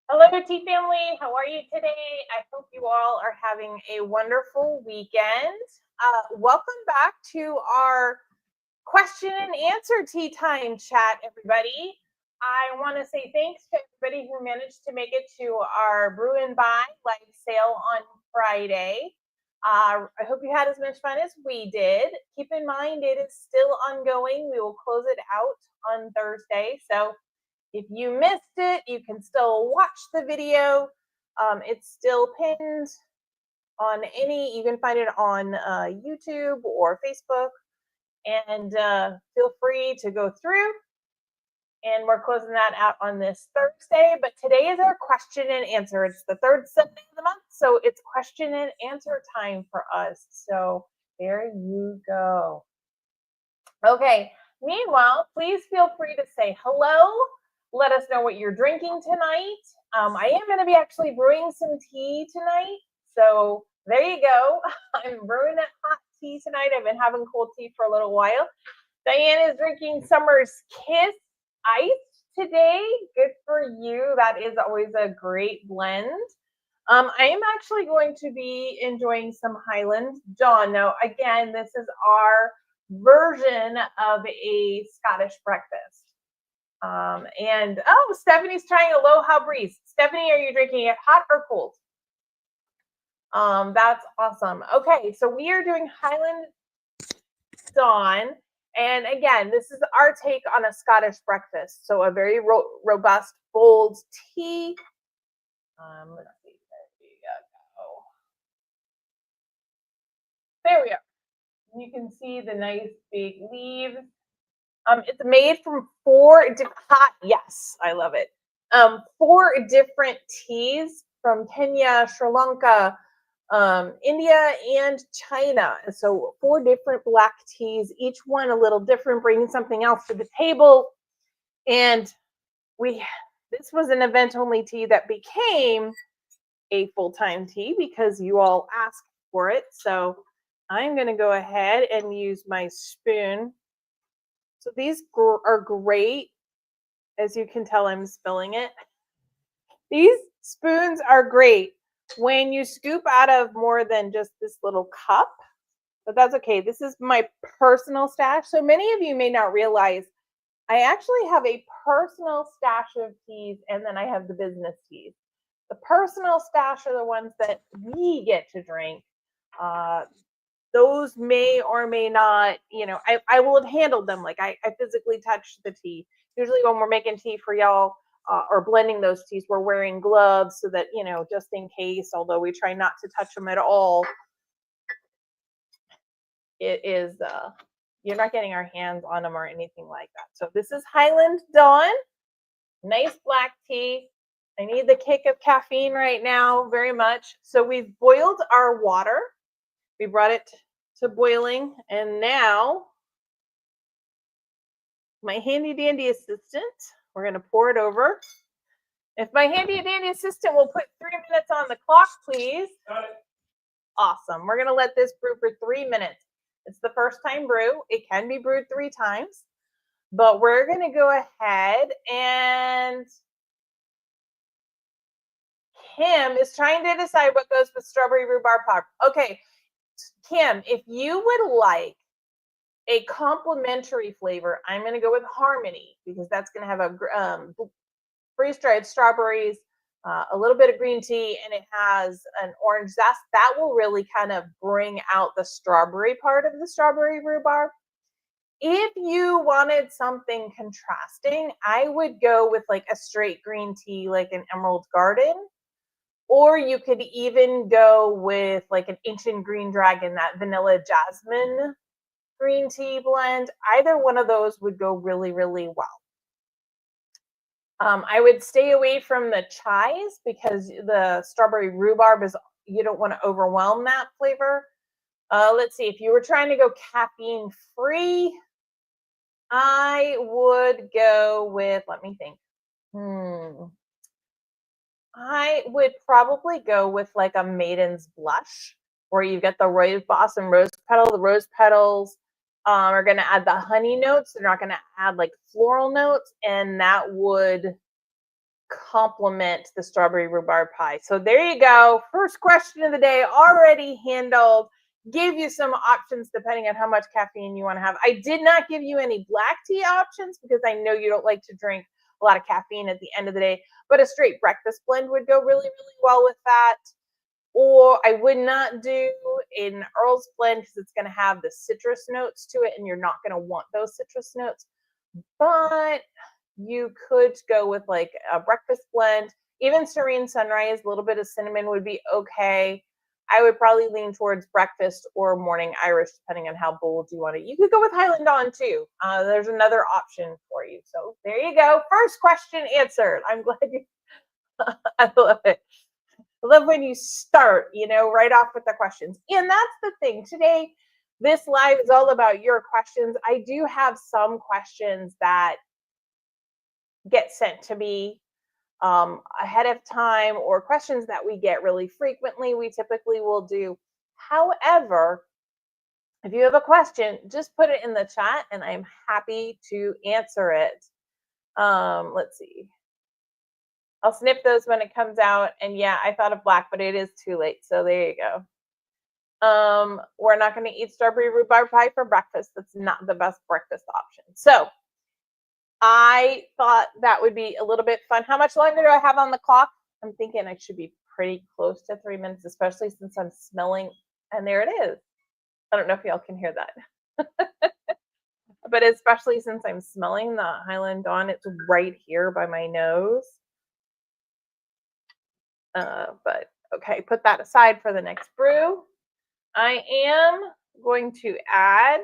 Hello, tea family. How are you today? I hope you all are having a wonderful weekend. Welcome back to our question and answer tea time chat, everybody. I want to say thanks to everybody who managed to make it to our brew and buy live sale on Friday. I hope you had as much fun as we did. Keep in mind, it is still ongoing. We will close it out on Thursday. So if you missed it, you can still watch the video. It's still pinned on you can find it on YouTube or Facebook. And feel free to go through. And we're closing that out on this Thursday. But today is our question and answer. It's the third Sunday of the month. So it's question and answer time for us. So there you go. Okay. Meanwhile, please feel free to say hello. Let us know what you're drinking tonight. I am going to be actually brewing some tea tonight. So there you go. I'm brewing a hot tea tonight. I've been having cold tea for a little while. Diane is drinking Summer's Kiss Ice today. Good for you. That is always a great blend. I am actually going to be enjoying some Highland Dawn. Now, again, this is our version of a Scottish breakfast. And Stephanie's trying Aloha Breeze. Stephanie, are you drinking it hot or cold? That's awesome. Okay, so we are doing Highland Dawn. And again, this is our take on a Scottish breakfast. So a very robust, bold tea. Let's see. There we are. You can see the nice big leaves. It's made from yes, I love it. 4 different teas from Kenya, Sri Lanka, India, and China. So 4 different black teas, each one a little different, bringing something else to the table. And this was an event-only tea that became a full-time tea because you all asked for it. So I'm going to go ahead and use my spoon. So these are great. As you can tell, I'm spilling it. These spoons are great when you scoop out of more than just this little cup, but that's okay. This is my personal stash. So many of you may not realize I actually have a personal stash of teas, and then I have the business teas. The personal stash are the ones that we get to drink. Those may or may not, I will have handled them. Like I physically touched the tea. Usually when we're making tea for y'all or blending those teas, we're wearing gloves so that, just in case, although we try not to touch them at all, it is, you're not getting our hands on them or anything like that. So this is Highland Dawn, nice black tea. I need the kick of caffeine right now very much. So we've boiled our water. We brought it to boiling, and now my handy dandy assistant, we're going to pour it over. If my handy dandy assistant will put 3 minutes on the clock, please. Got it. Awesome. We're going to let this brew for 3 minutes. It's the first time brew. It can be brewed 3 times, but we're going to go ahead and Kim is trying to decide what goes with strawberry rhubarb pop. Okay, Kim, if you would like a complementary flavor, I'm going to go with Harmony because that's going to have a freeze-dried strawberries, a little bit of green tea, and it has an orange zest. That will really kind of bring out the strawberry part of the strawberry rhubarb. If you wanted something contrasting, I would go with like a straight green tea, like an Emerald Garden. Or you could even go with like an Ancient Green Dragon, that vanilla jasmine green tea blend. Either one of those would go really, really well. I would stay away from the chais because the strawberry rhubarb you don't want to overwhelm that flavor. Let's see, if you were trying to go caffeine free, I would go with, let me think. I would probably go with like a Maiden's Blush, where you get the rose blossom rose petal. The rose petals are going to add the honey notes. They're not going to add like floral notes, and that would complement the strawberry rhubarb pie. So there you go. First question of the day already handled. Give you some options depending on how much caffeine you want to have. I did not give you any black tea options because I know you don't like to drink a lot of caffeine at the end of the day, but a straight breakfast blend would go really, really well with that. Or I would not do an Earl's blend because it's going to have the citrus notes to it and you're not going to want those citrus notes. But you could go with like a breakfast blend. Even Serene Sunrise, a little bit of cinnamon would be okay. I would probably lean towards breakfast or morning Irish, depending on how bold you want it. You could go with Highland Dawn too. There's another option for you. So there you go. First question answered. I'm glad you. I love it. I love when you start, right off with the questions. And that's the thing. Today, this live is all about your questions. I do have some questions that get sent to me ahead of time, or questions that we get really frequently, we typically will do. However, if you have a question, just put it in the chat and I'm happy to answer it. Let's see. I'll snip those when it comes out. And yeah, I thought of black, but it is too late. So there you go. We're not going to eat strawberry rhubarb pie for breakfast. That's not the best breakfast option. So I thought that would be a little bit fun. How much longer do I have on the clock? I'm thinking I should be pretty close to 3 minutes, especially since I'm smelling. And there it is. I don't know if y'all can hear that. But especially since I'm smelling the Highland Dawn, it's right here by my nose. But okay, put that aside for the next brew. I am going to add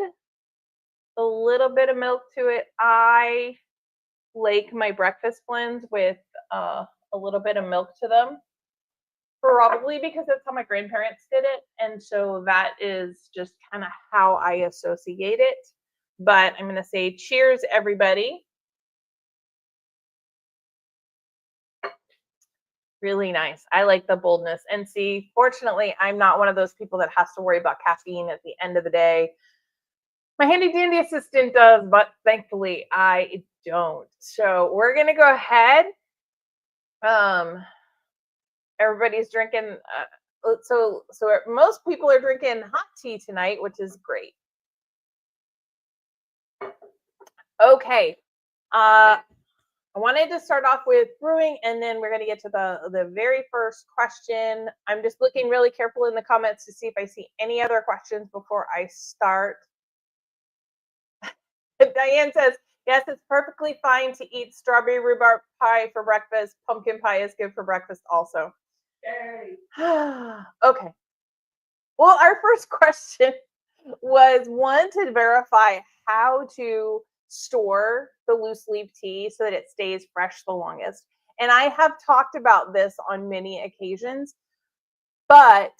a little bit of milk to it. I like my breakfast blends with a little bit of milk to them, probably because that's how my grandparents did it. And so that is just kind of how I associate it. But I'm going to say cheers, everybody. Really nice. I like the boldness. And see, fortunately, I'm not one of those people that has to worry about caffeine at the end of the day. My handy dandy assistant does, but thankfully I don't. So we're going to go ahead. Everybody's drinking. So most people are drinking hot tea tonight, which is great. Okay. I wanted to start off with brewing, and then we're going to get to the very first question. I'm just looking really careful in the comments to see if I see any other questions before I start. Diane says, yes, it's perfectly fine to eat strawberry rhubarb pie for breakfast. Pumpkin pie is good for breakfast also. Okay. Well, our first question was one to verify how to store the loose leaf tea so that it stays fresh the longest. And I have talked about this on many occasions, but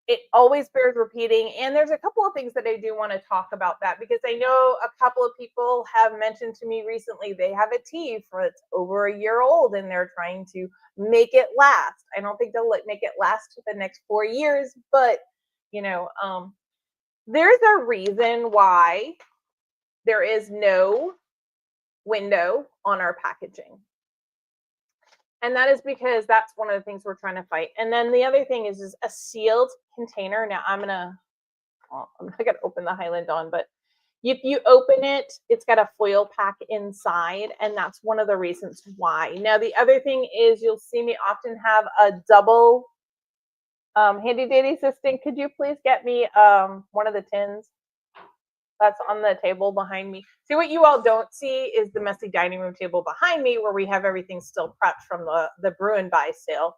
it always bears repeating. And there's a couple of things that I do want to talk about that, because I know a couple of people have mentioned to me recently they have a tea that's over a year old and they're trying to make it last. I don't think they'll make it last for the next 4 years, but there's a reason why there is no window on our packaging. And that is because that's one of the things we're trying to fight. And then the other thing is a sealed container. Now I'm not gonna open the Highland Dawn, but if you open it, it's got a foil pack inside, and that's one of the reasons why. Now the other thing is you'll see me often have a double handy dandy assistant. Could you please get me one of the tins that's on the table behind me? See, what you all don't see is the messy dining room table behind me where we have everything still prepped from the brew and buy sale.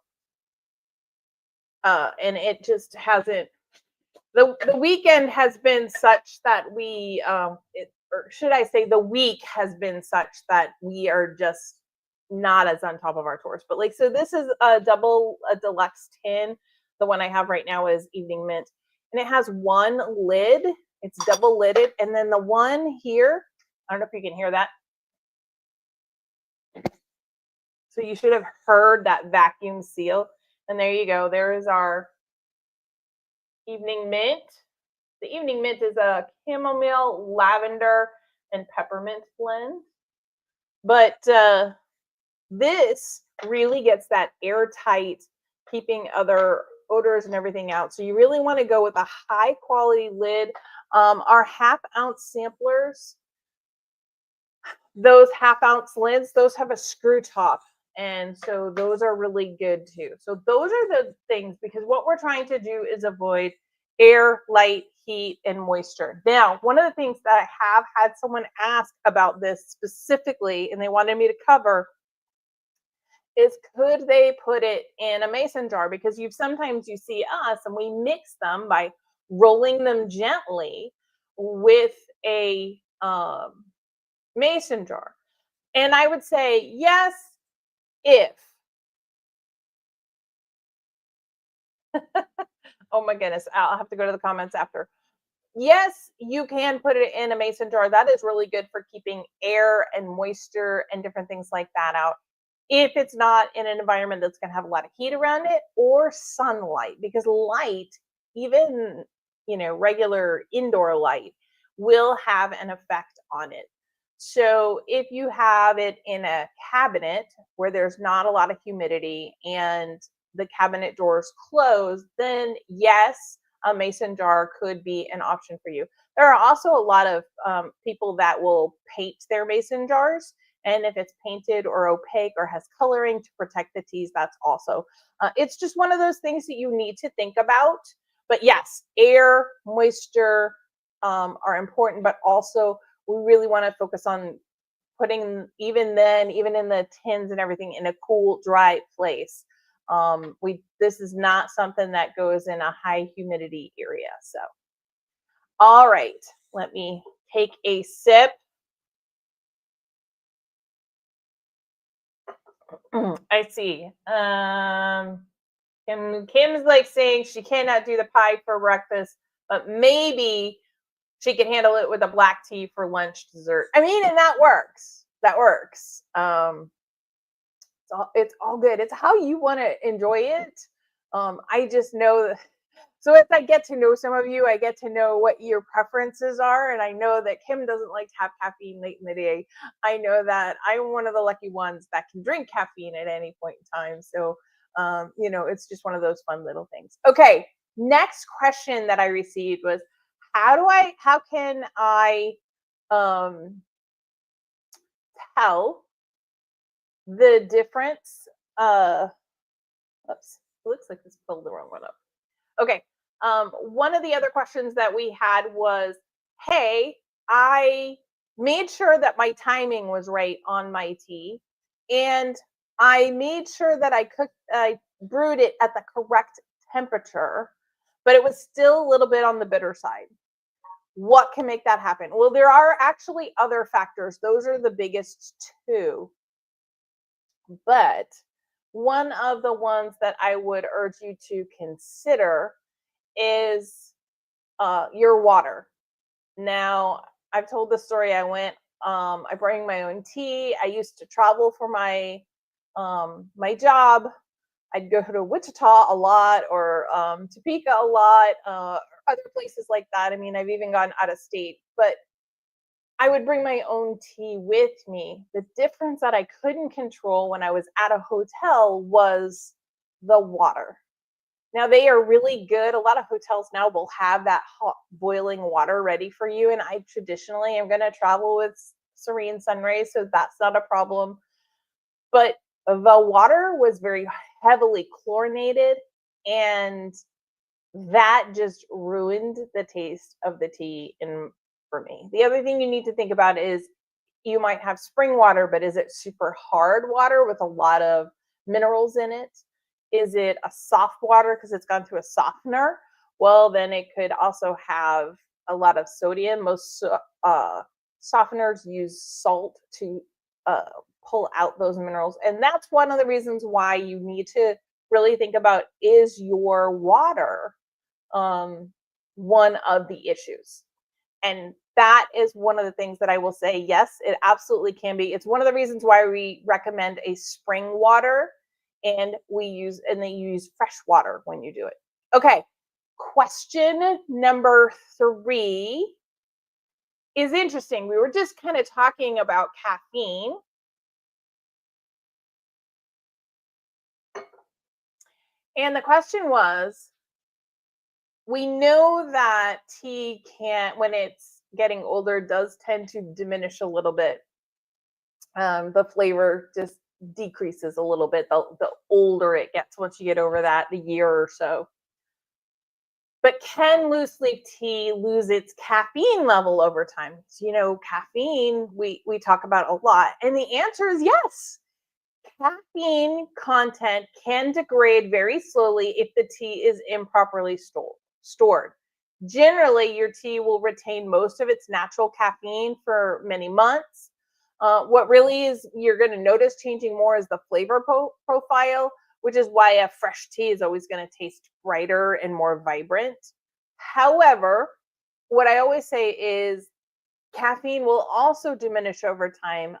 And it just hasn't, the weekend has been such that we, or should I say the week has been such that we are just not as on top of our tours. But so this is a deluxe tin. The one I have right now is Evening Mint, and it has one lid. It's double lidded. And then the one here, I don't know if you can hear that. So you should have heard that vacuum seal. And there you go. There is our Evening Mint. The Evening Mint is a chamomile, lavender, and peppermint blend. But This really gets that airtight, keeping other odors and everything out. So you really want to go with a high quality lid. Our half ounce samplers, those half ounce lids, those have a screw top. And so those are really good too. So those are the things, because what we're trying to do is avoid air, light, heat, and moisture. Now, one of the things that I have had someone ask about this specifically, and they wanted me to cover, is could they put it in a mason jar? Because sometimes you see us and we mix them by rolling them gently with a mason jar. And I would say yes, if. Oh my goodness, I'll have to go to the comments after. Yes, you can put it in a mason jar. That is really good for keeping air and moisture and different things like that out. If it's not in an environment that's going to have a lot of heat around it, or sunlight, because light, even regular indoor light, will have an effect on it. So if you have it in a cabinet where there's not a lot of humidity and the cabinet doors closed, then yes, a mason jar could be an option for you. There are also a lot of people that will paint their mason jars. And if it's painted or opaque or has coloring to protect the teas, that's also. It's just one of those things that you need to think about. But yes, air, moisture are important, but also we really want to focus on putting, even then, even in the tins and everything, in a cool, dry place. This is not something that goes in a high humidity area. So, all right, let me take a sip. I see. Kim's like saying she cannot do the pie for breakfast, but maybe she can handle it with a black tea for lunch, dessert. I mean, and that works. That works. It's all good. It's how you want to enjoy it. I just know that. So as I get to know some of you, I get to know what your preferences are, and I know that Kim doesn't like to have caffeine late in the day. I know that I'm one of the lucky ones that can drink caffeine at any point in time. So it's just one of those fun little things. Okay, next question that I received was, how can I um, tell the difference? Oops, it looks like this pulled the wrong one up. Okay. One of the other questions that we had was, hey, I made sure that my timing was right on my tea, and I made sure that I brewed it at the correct temperature, but it was still a little bit on the bitter side. What can make that happen? Well, there are actually other factors. Those are the biggest two. But one of the ones that I would urge you to consider is your water. Now, I've told the story. I bring my own tea. I used to travel for my job. I'd go to Wichita a lot, or Topeka a lot, other places like that. I mean, I've even gone out of state, but I would bring my own tea with me. The difference that I couldn't control when I was at a hotel was the water. Now they are really good. A lot of hotels now will have that hot boiling water ready for you. And I traditionally am going to travel with Serene Sunrays, so that's not a problem. But the water was very heavily chlorinated, and that just ruined the taste of the tea for me. The other thing you need to think about is, you might have spring water, but is it super hard water with a lot of minerals in it? Is it a soft water because it's gone through a softener? Well, then it could also have a lot of sodium. Most softeners use salt to pull out those minerals. And that's one of the reasons why you need to really think about, is your water one of the issues? And that is one of the things that I will say, yes, it absolutely can be. It's one of the reasons why we recommend a spring water, and they use fresh water when you do it. Okay, question number 3 is interesting. We were just kind of talking about caffeine. And the question was, we know that tea can, when it's getting older, does tend to diminish a little bit. The flavor just decreases a little bit the older it gets once you get over that, the year or so. But can loose leaf tea lose its caffeine level over time? So, caffeine we talk about a lot, and the answer is yes. Caffeine content can degrade very slowly if the tea is improperly stored. Generally, your tea will retain most of its natural caffeine for many months. What really is you're going to notice changing more is the flavor profile, which is why a fresh tea is always going to taste brighter and more vibrant. However, what I always say is caffeine will also diminish over time,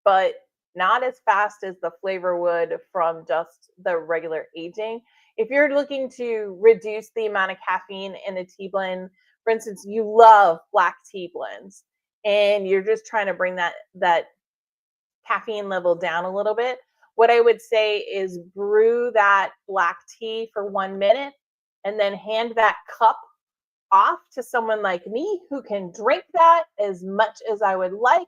but not as fast as the flavor would from just the regular aging. If you're looking to reduce the amount of caffeine in a tea blend, for instance, you love black tea blends and you're just trying to bring that caffeine level down a little bit, what I would say is brew that black tea for 1 minute and then hand that cup off to someone like me who can drink that as much as I would like,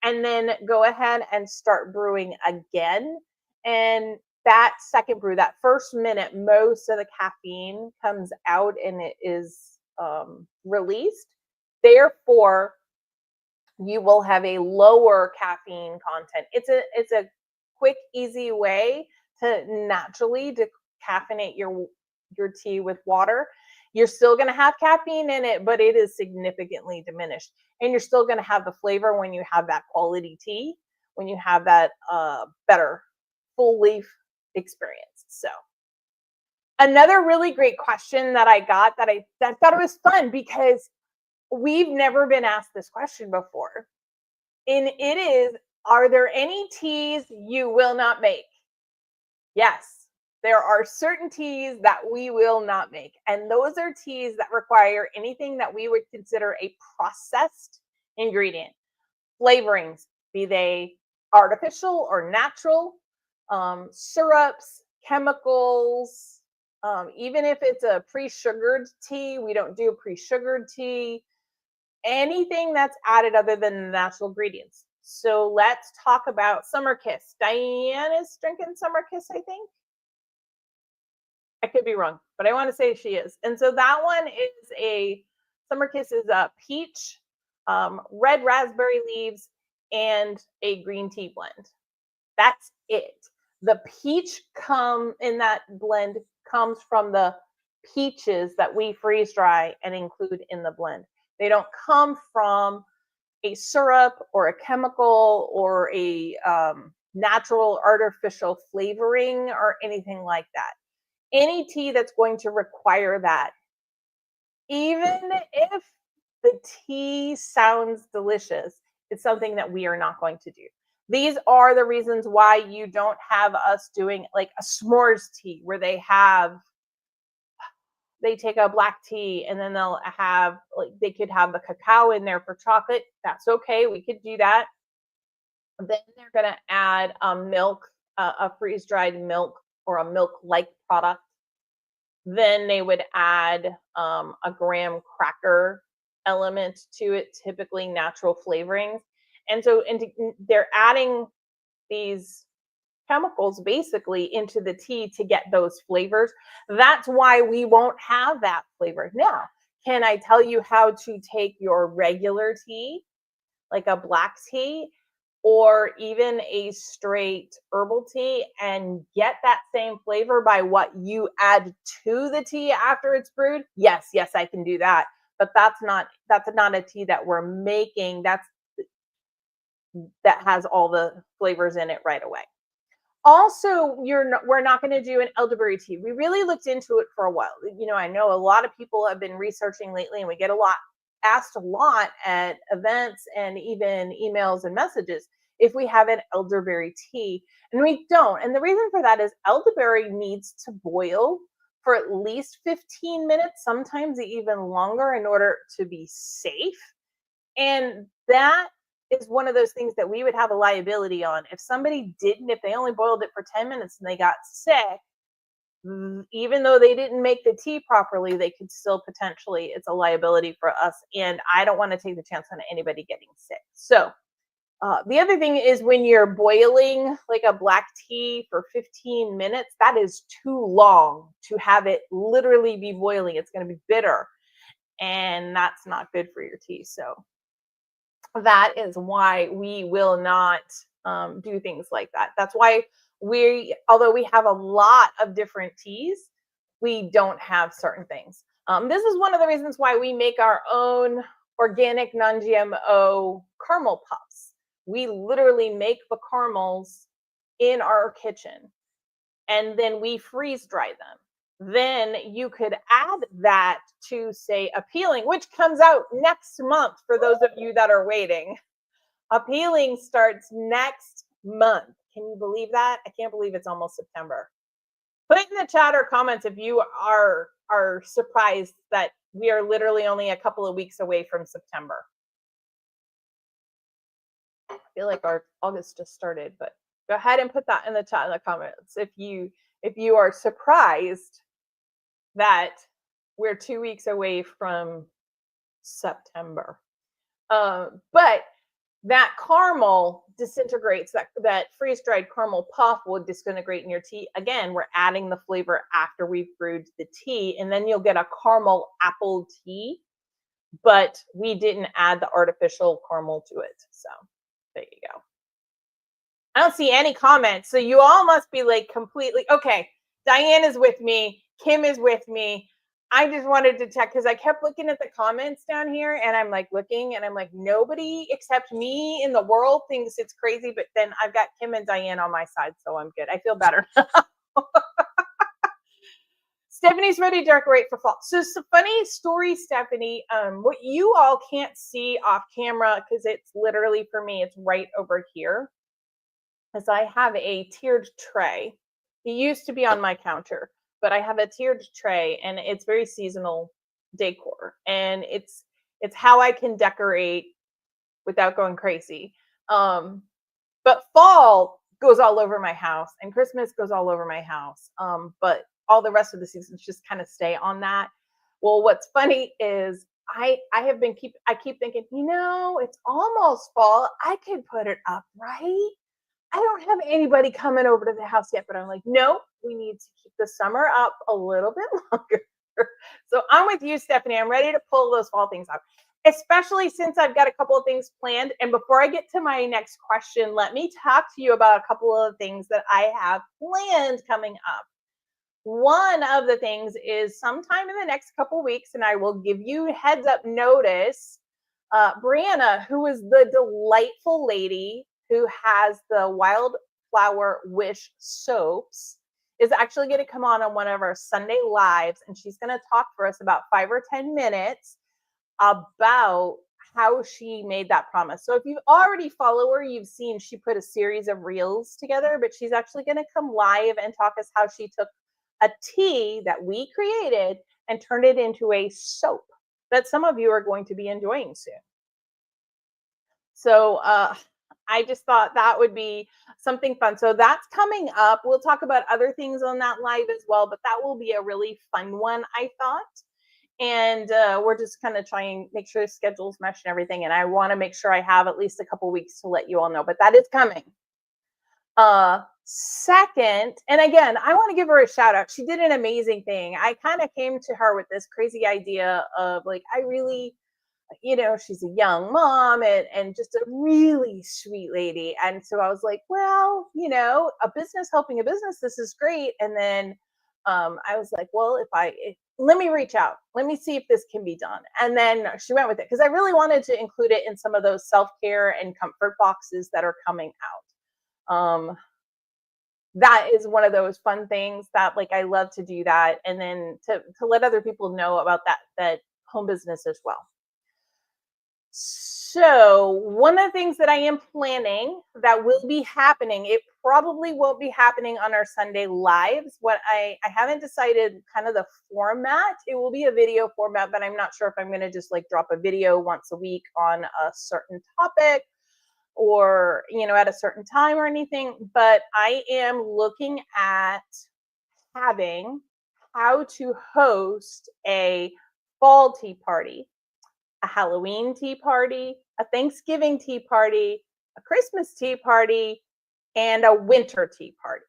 and then go ahead and start brewing again. And that second brew, that first minute, most of the caffeine comes out and it is released. Therefore, you will have a lower caffeine content. It's a quick, easy way to naturally decaffeinate your tea with water. You're still going to have caffeine in it, but it is significantly diminished. And you're still going to have the flavor when you have that quality tea, when you have that better full leaf experience. So another really great question that I got that I thought it was fun because we've never been asked this question before. And it is, are there any teas you will not make? Yes, there are certain teas that we will not make. And those are teas that require anything that we would consider a processed ingredient. Flavorings, be they artificial or natural, syrups, chemicals, even if it's a pre-sugared tea, we don't do a pre-sugared tea. Anything that's added other than the natural ingredients. So let's talk about Summer Kiss. Diane is drinking Summer Kiss, I think. I could be wrong, but I want to say she is. And so that one is Summer Kiss is a peach, red raspberry leaves, and a green tea blend. That's it. The peach in that blend comes from the peaches that we freeze dry and include in the blend. They don't come from a syrup or a chemical or a natural artificial flavoring or anything like that. Any tea that's going to require that, even if the tea sounds delicious, it's something that we are not going to do. These are the reasons why you don't have us doing like a s'mores tea where they take a black tea and then they'll have they could have the cacao in there for chocolate. That's okay. We could do that. Then they're going to add milk, a freeze dried milk or a milk like product. Then they would add a graham cracker element to it, typically natural flavorings. And so they're adding these chemicals basically into the tea to get those flavors. That's why we won't have that flavor. Now, can I tell you how to take your regular tea, like a black tea, or even a straight herbal tea and get that same flavor by what you add to the tea after it's brewed? Yes, I can do that. But that's not a tea that we're making. That has all the flavors in it right away. Also, we're not going to do an elderberry tea. We really looked into it for a while. I know a lot of people have been researching lately, and we get asked a lot at events and even emails and messages if we have an elderberry tea, and we don't. And the reason for that is elderberry needs to boil for at least 15 minutes, sometimes even longer, in order to be safe. And that is one of those things that we would have a liability on. If somebody didn't, if they only boiled it for 10 minutes and they got sick, even though they didn't make the tea properly, they could still potentially, it's a liability for us. And I don't want to take the chance on anybody getting sick. So the other thing is when you're boiling like a black tea for 15 minutes, that is too long to have it literally be boiling. It's going to be bitter, and that's not good for your tea. So that is why we will not do things like that. That's why although we have a lot of different teas, we don't have certain things. This is one of the reasons why we make our own organic non-GMO caramel puffs. We literally make the caramels in our kitchen, and then we freeze dry them. Then you could add that to, say, a peeling, which comes out next month for those of you that are waiting. A peeling starts next month. Can you believe that? I can't believe it's almost September. Put in the chat or comments if you are surprised that we are literally only a couple of weeks away from September. I feel like our August just started, but go ahead and put that in the chat in the comments if you are surprised that we're 2 weeks away from September. But that caramel disintegrates, that freeze-dried caramel puff will disintegrate in your tea. Again, we're adding the flavor after we've brewed the tea, and then you'll get a caramel apple tea, but we didn't add the artificial caramel to it. So there you go. I don't see any comments, so you all must be like completely okay. Diane is with me. Kim is with me. I just wanted to check because I kept looking at the comments down here, and I'm like looking, and I'm like, nobody except me in the world thinks it's crazy. But then I've got Kim and Diane on my side, so I'm good. I feel better. Stephanie's ready to decorate for fall. So it's a funny story, Stephanie. What you all can't see off camera, because it's literally, for me, it's right over here, is I have a tiered tray. It used to be on my counter, but I have a tiered tray, and it's very seasonal decor, and it's how I can decorate without going crazy. But fall goes all over my house, and Christmas goes all over my house. But all the rest of the seasons just kind of stay on that. Well, what's funny is I keep thinking, it's almost fall. I could put it up, right? I don't have anybody coming over to the house yet, but I'm like, no, we need to keep the summer up a little bit longer. So I'm with you, Stephanie. I'm ready to pull those fall things out, especially since I've got a couple of things planned. And before I get to my next question, let me talk to you about a couple of things that I have planned coming up. One of the things is sometime in the next couple of weeks, and I will give you heads up notice, Brianna, who is the delightful lady who has the Wildflower Wish soaps, is actually going to come on one of our Sunday lives, and she's going to talk for us about 5 or 10 minutes about how she made that promise. So if you already follow her, you've seen she put a series of reels together, but she's actually going to come live and talk us how she took a tea that we created and turned it into a soap that some of you are going to be enjoying soon. So I just thought that would be something fun. So that's coming up. We'll talk about other things on that live as well, but that will be a really fun one, I thought. And we're just kind of trying to make sure the schedules mesh and everything. And I want to make sure I have at least a couple weeks to let you all know, but that is coming. Second, and again, I want to give her a shout out. She did an amazing thing. I kind of came to her with this crazy idea of like, I really, she's a young mom and just a really sweet lady. And so I was like, well, a business helping a business, this is great. And then I was like, well, let me reach out. Let me see if this can be done. And then she went with it because I really wanted to include it in some of those self-care and comfort boxes that are coming out. That is one of those fun things that like I love to do that, and then to let other people know about that home business as well. So one of the things that I am planning that will be happening, it probably won't be happening on our Sunday lives. What I haven't decided kind of the format. It will be a video format, but I'm not sure if I'm going to just like drop a video once a week on a certain topic or, at a certain time or anything. But I am looking at having how to host a fall tea party, a Halloween tea party, a Thanksgiving tea party, a Christmas tea party, and a winter tea party.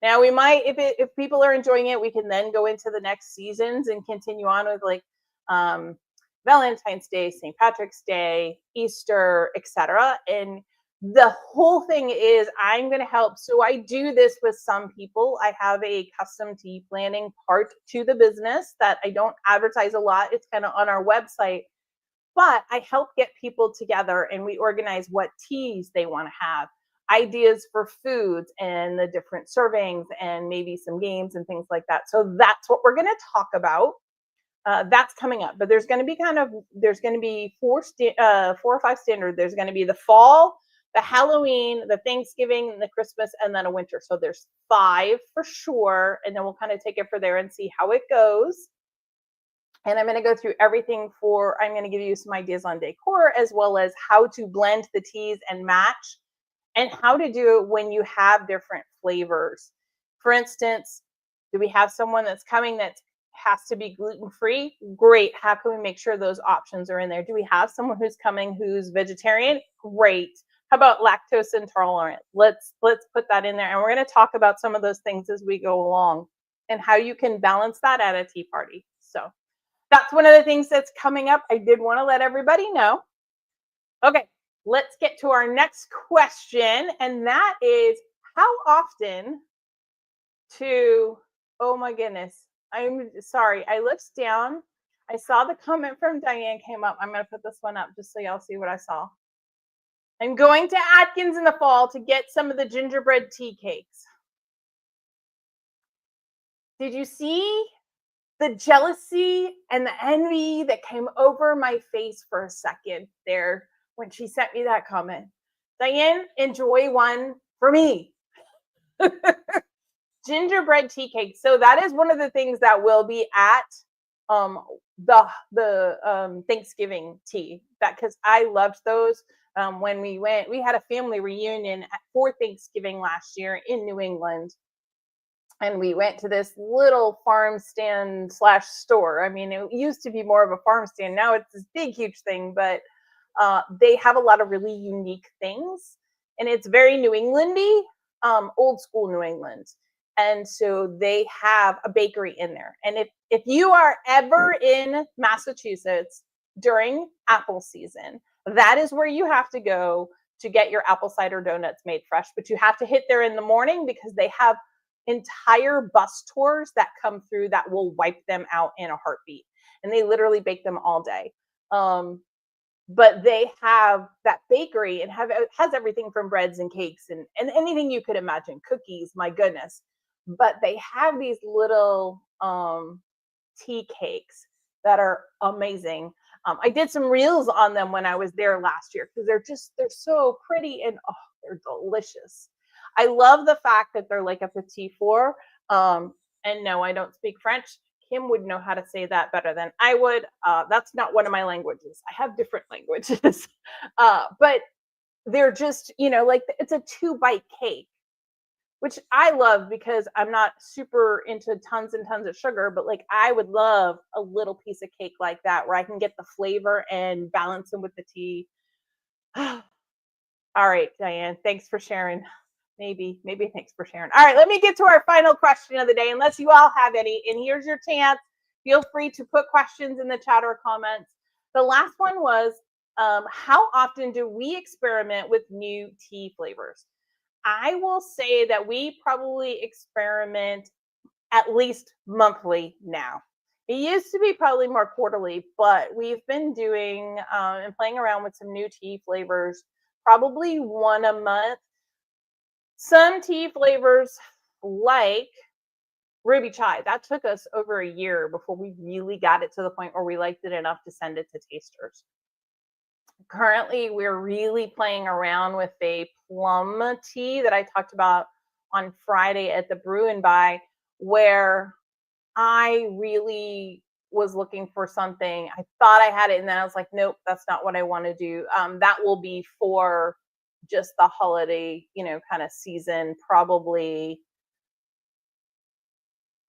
Now we might, if people are enjoying it, we can then go into the next seasons and continue on with like um, Valentine's Day, St. Patrick's Day, Easter, etc. And the whole thing is I'm going to help. So I do this with some people. I have a custom tea planning part to the business that I don't advertise a lot. It's kind of on our website, but I help get people together and we organize what teas they want to have, ideas for foods and the different servings and maybe some games and things like that. So that's what we're going to talk about. That's coming up, but there's going to be four or five standards. There's going to be the fall, the Halloween, the Thanksgiving, the Christmas, and then a winter. So there's 5 for sure. And then we'll kind of take it for there and see how it goes. And I'm going to go through everything I'm going to give you some ideas on decor, as well as how to blend the teas and match, and how to do it when you have different flavors. For instance, do we have someone that's coming that has to be gluten-free? Great. How can we make sure those options are in there? Do we have someone who's coming who's vegetarian? Great. How about lactose intolerant? Let's put that in there. And we're going to talk about some of those things as we go along and how you can balance that at a tea party. So that's one of the things that's coming up. I did want to let everybody know. Okay, let's get to our next question. And that is, how often oh my goodness, I'm sorry. I looked down. I saw the comment from Diane came up. I'm going to put this one up just so y'all see what I saw. I'm going to Atkins in the fall to get some of the gingerbread tea cakes. Did you see the jealousy and the envy that came over my face for a second there when she sent me that comment? Diane, enjoy one for me. Gingerbread tea cake. So that is one of the things that will be at the Thanksgiving tea, that because I loved those. When we had a family reunion for Thanksgiving last year in New England. And we went to this little farm stand / store. I mean, it used to be more of a farm stand. Now it's this big, huge thing, but they have a lot of really unique things. And it's very New Englandy, old school New England. And so they have a bakery in there. And if you are ever in Massachusetts during apple season, that is where you have to go to get your apple cider donuts made fresh. But you have to hit there in the morning because they have entire bus tours that come through that will wipe them out in a heartbeat. And they literally bake them all day. But they have that bakery and it has everything from breads and cakes and anything you could imagine, cookies, my goodness. But they have these little tea cakes that are amazing. I did some reels on them when I was there last year because they're so pretty and they're delicious. I love the fact that they're like a petit four. And no, I don't speak French. Kim would know how to say that better than I would. That's not one of my languages. I have different languages. But they're just, like it's a 2-bite cake, which I love because I'm not super into tons and tons of sugar, but like I would love a little piece of cake like that where I can get the flavor and balance them with the tea. All right, Diane, thanks for sharing. Maybe thanks for sharing. All right, let me get to our final question of the day, unless you all have any. And here's your chance. Feel free to put questions in the chat or comments. The last one was, how often do we experiment with new tea flavors? I will say that we probably experiment at least monthly now. It used to be probably more quarterly, but we've been doing and playing around with some new tea flavors, probably one a month. Some tea flavors like ruby chai, that took us over a year before we really got it to the point where we liked it enough to send it to tasters. Currently, we're really playing around with a plum tea that I talked about on Friday at the Brew and Buy, where I really was looking for something. I thought I had it, and then I was like, nope, that's not what I want to do. That will be for just the holiday, kind of season, probably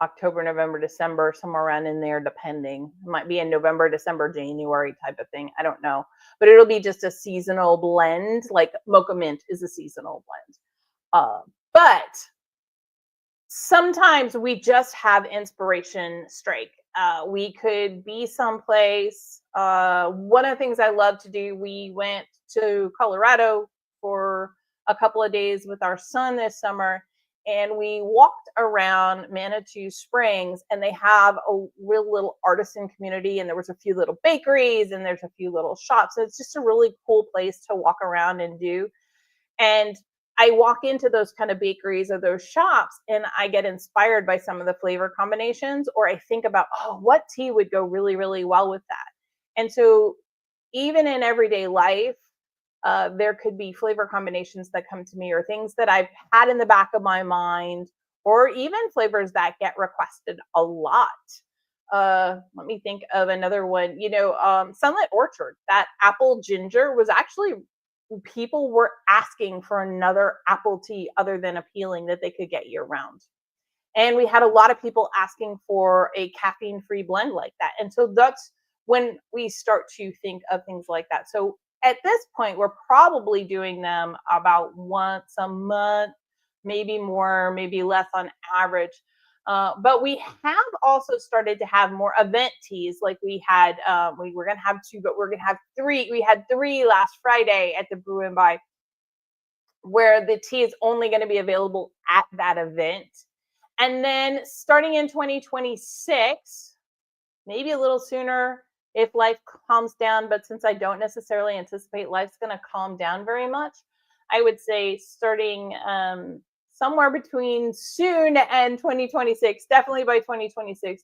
October, November, December, somewhere around in there, depending. It might be in November, December, January type of thing. I don't know. But it'll be just a seasonal blend, like Mocha Mint is a seasonal blend. But sometimes we just have inspiration strike. We could be someplace. One of the things I love to do, we went to Colorado for a couple of days with our son this summer, and we walked around Manitou Springs, and they have a real little artisan community, and there was a few little bakeries, and there's a few little shops. So it's just a really cool place to walk around and do. And I walk into those kind of bakeries or those shops, and I get inspired by some of the flavor combinations, or I think about, oh, what tea would go really, really well with that. And so even in everyday life, there could be flavor combinations that come to me, or things that I've had in the back of my mind, or even flavors that get requested a lot. Let me think of another one. Sunlit Orchard, that apple ginger was actually, people were asking for another apple tea other than Appealing that they could get year round. And we had a lot of people asking for a caffeine free blend like that. And so that's when we start to think of things like that. So at this point, we're probably doing them about once a month, maybe more, maybe less on average. But we have also started to have more event teas. Like we were going to have two, but we're going to have three. We had three last Friday at the Brew and Buy, where the tea is only going to be available at that event. And then starting in 2026, maybe a little sooner if life calms down, but since I don't necessarily anticipate life's going to calm down very much, I would say starting somewhere between soon and 2026, definitely by 2026,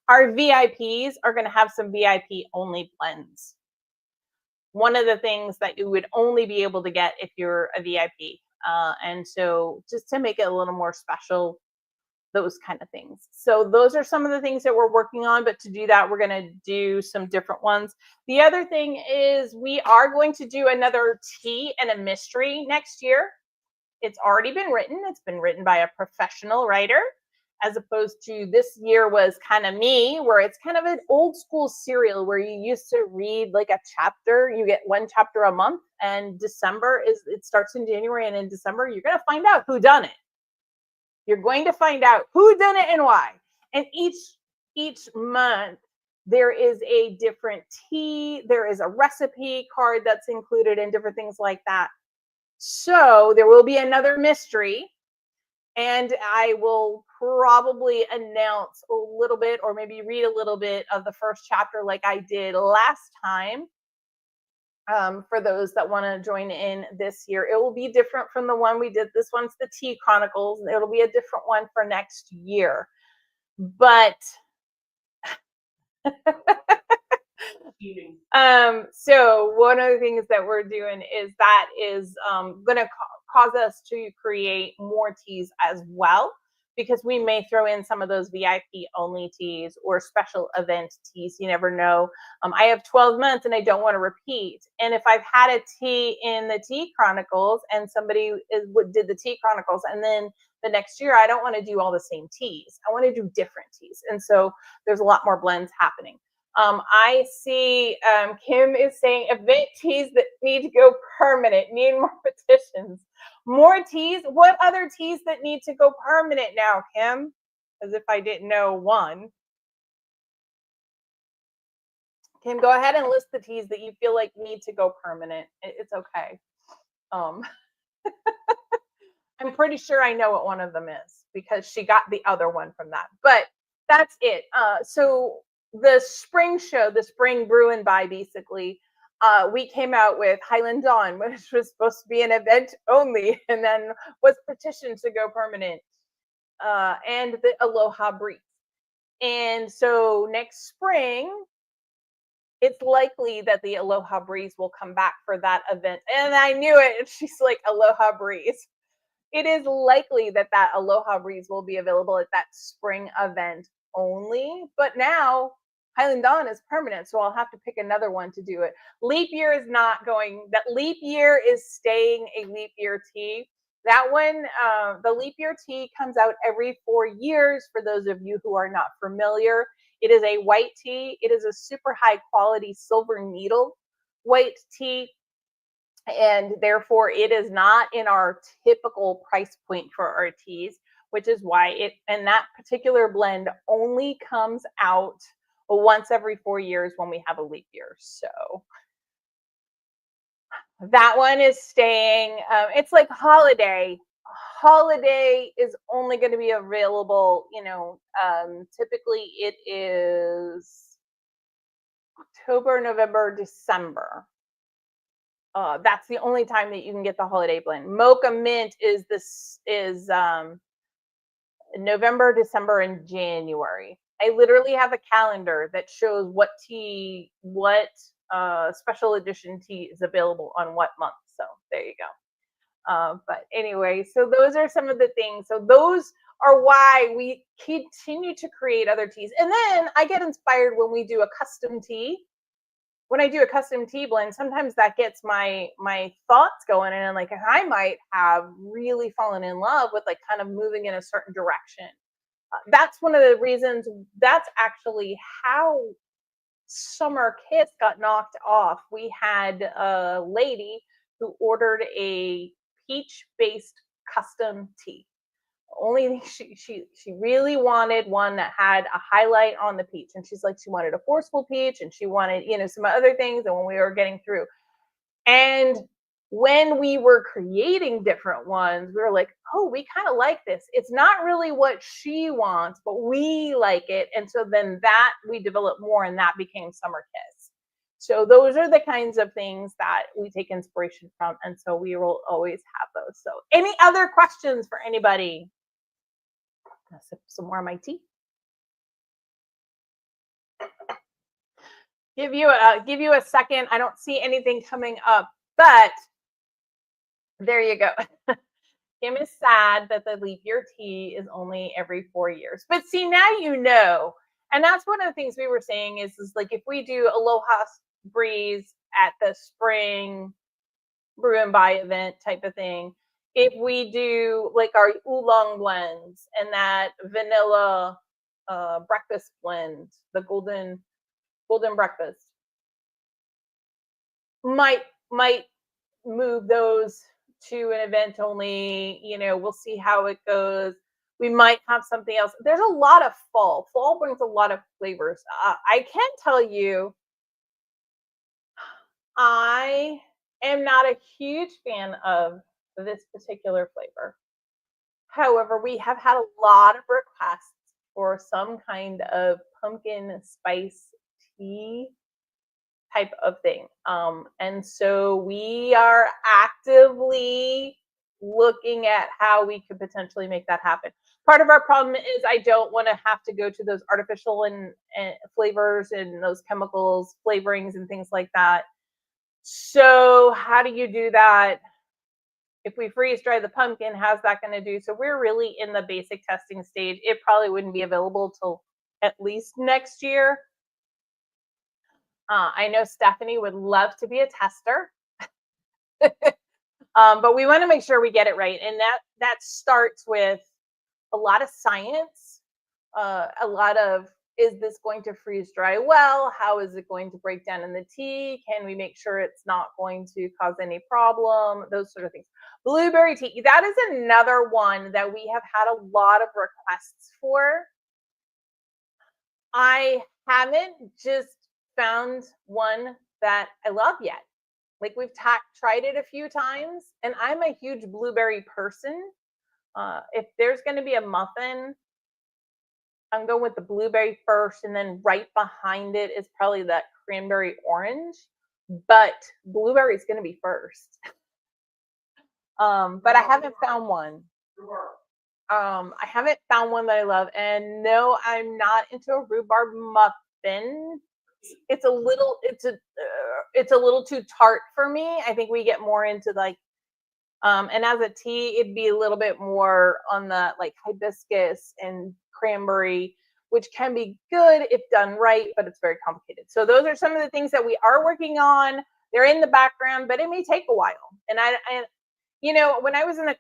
our VIPs are going to have some VIP only blends. One of the things that you would only be able to get if you're a VIP. And so just to make it a little more special, those kind of things. So those are some of the things that we're working on, but to do that, we're going to do some different ones. The other thing is we are going to do another tea and a mystery next year. It's already been written. It's been written by a professional writer, as opposed to this year was kind of me, where it's kind of an old school serial where you used to read like a chapter. You get one chapter a month, and it starts in January, and in December, you're going to find out who done it. You're going to find out who done it and why. And each month, there is a different tea. There is a recipe card that's included and different things like that. So there will be another mystery. And I will probably announce a little bit, or maybe read a little bit of the first chapter like I did last time. For those that want to join in this year, it will be different from the one we did. This one's the Tea Chronicles, and it'll be a different one for next year. But so one of the things that we're doing is going to cause us to create more teas as well, because we may throw in some of those VIP only teas or special event teas. You never know. I have 12 months and I don't want to repeat. And if I've had a tea in the Tea Chronicles and somebody did the Tea Chronicles, and then the next year, I don't want to do all the same teas. I want to do different teas. And so there's a lot more blends happening. I see Kim is saying event teas that need to go permanent, need more petitions. More teas? What other teas that need to go permanent now, Kim? As if I didn't know one. Kim, go ahead and list the teas that you feel like need to go permanent. It's okay. I'm pretty sure I know what one of them is, because she got the other one from that. But that's it. So the spring show, the spring brew and buy, basically, we came out with Highland Dawn, which was supposed to be an event only, and then was petitioned to go permanent, and the Aloha Breeze. And so next spring, it's likely that the Aloha Breeze will come back for that event. And I knew it. And she's like, Aloha Breeze. It is likely that Aloha Breeze will be available at that spring event only. But now Highland Dawn is permanent, so I'll have to pick another one to do it. Leap year is not going. That leap year is staying a leap year tea. That one, the leap year tea comes out every 4 years. For those of you who are not familiar, it is a white tea. It is a super high quality silver needle white tea, and therefore it is not in our typical price point for our teas, which is why it, and that particular blend only comes out once every 4 years when we have a leap year. So that one is staying. It's like holiday. Holiday is only going to be available, typically it is October, November, December. That's the only time that you can get the holiday blend. Mocha mint is November, December, and January. I literally have a calendar that shows what special edition tea is available on what month. So there you go. But anyway, so those are some of the things. So those are why we continue to create other teas. And then I get inspired when we do a custom tea. When I do a custom tea blend, sometimes that gets my thoughts going, and like I might have really fallen in love with like kind of moving in a certain direction. That's one of the reasons. That's actually how Summer Kiss got knocked off. We had a lady who ordered a peach-based custom tea. Only thing she really wanted one that had a highlight on the peach, and she's like, she wanted a forceful peach, and she wanted some other things. And when we were getting through, and when we were creating different ones, we were like, oh, we kind of like this. It's not really what she wants, but we like it. And so then that we developed more, and that became Summer Kiss. So those are the kinds of things that we take inspiration from, and so we will always have those. So any other questions for anybody? I'll sip some more of my tea. Give you a second. I don't see anything coming up, but there you go. Kim is sad that the leap year tea is only every 4 years. But see, now you know. And that's one of the things we were saying is like if we do Aloha Breeze at the spring brew and buy event type of thing, if we do like our oolong blends and that vanilla breakfast blend, the golden breakfast, might move those to an event only. We'll see how it goes. We might have something else. There's a lot of fall. Fall brings a lot of flavors. I can tell you, I am not a huge fan of this particular flavor. However, we have had a lot of requests for some kind of pumpkin spice tea type of thing. And so we are actively looking at how we could potentially make that happen. Part of our problem is I don't want to have to go to those artificial and flavors and those chemicals, flavorings and things like that. So how do you do that? If we freeze dry the pumpkin, how's that going to do? So we're really in the basic testing stage. It probably wouldn't be available till at least next year. I know Stephanie would love to be a tester, but we want to make sure we get it right. And that starts with a lot of science, a lot of, is this going to freeze dry well? How is it going to break down in the tea? Can we make sure it's not going to cause any problem? Those sort of things. Blueberry tea, that is another one that we have had a lot of requests for. I haven't just found one that I love yet. Like we've tried it a few times, and I'm a huge blueberry person. If there's going to be a muffin, I'm going with the blueberry first, and then right behind it is probably that cranberry orange. But blueberry is going to be first. But I haven't found one. I haven't found one that I love, and no, I'm not into a rhubarb muffin. It's a little too tart for me. I think we get more into like, and as a tea, it'd be a little bit more on the like hibiscus and cranberry, which can be good if done right, but it's very complicated. So those are some of the things that we are working on. They're in the background, but it may take a while. And I when I was in the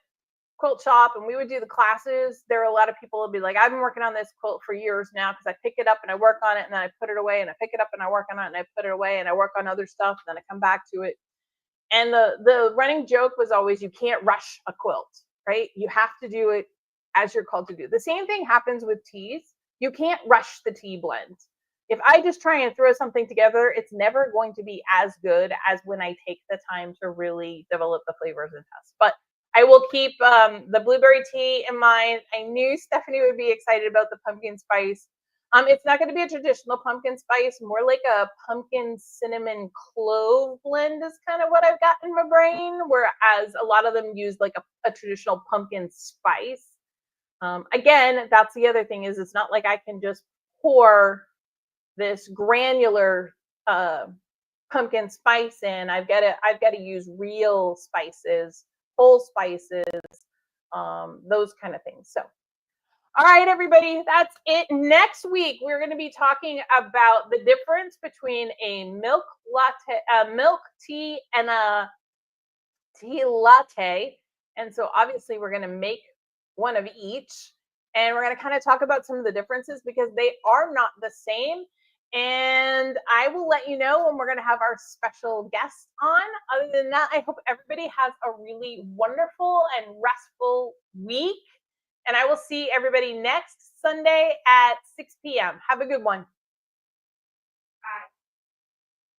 quilt shop and we would do the classes, there were a lot of people would be like, I've been working on this quilt for years now because I pick it up and I work on it and then I put it away and I pick it up and I work on it and I put it away and I work on other stuff and then I come back to it. And the running joke was always, you can't rush a quilt, right? You have to do it as you're called to do. The same thing happens with teas. You can't rush the tea blend. If I just try and throw something together, it's never going to be as good as when I take the time to really develop the flavors and test. But I will keep the blueberry tea in mind. I knew Stephanie would be excited about the pumpkin spice. It's not going to be a traditional pumpkin spice, more like a pumpkin cinnamon clove blend is kind of what I've got in my brain, whereas a lot of them use like a traditional pumpkin spice. Again, that's the other thing, is it's not like I can just pour this granular pumpkin spice in. I've got to use real spices, whole spices, those kind of things. So, all right, everybody, that's it. Next week, we're going to be talking about the difference between a milk tea, and a tea latte. And so obviously we're going to make one of each, and we're going to kind of talk about some of the differences because they are not the same. And I will let you know when we're going to have our special guest on. Other than that, I hope everybody has a really wonderful and restful week. And I will see everybody next Sunday at 6 p.m. Have a good one.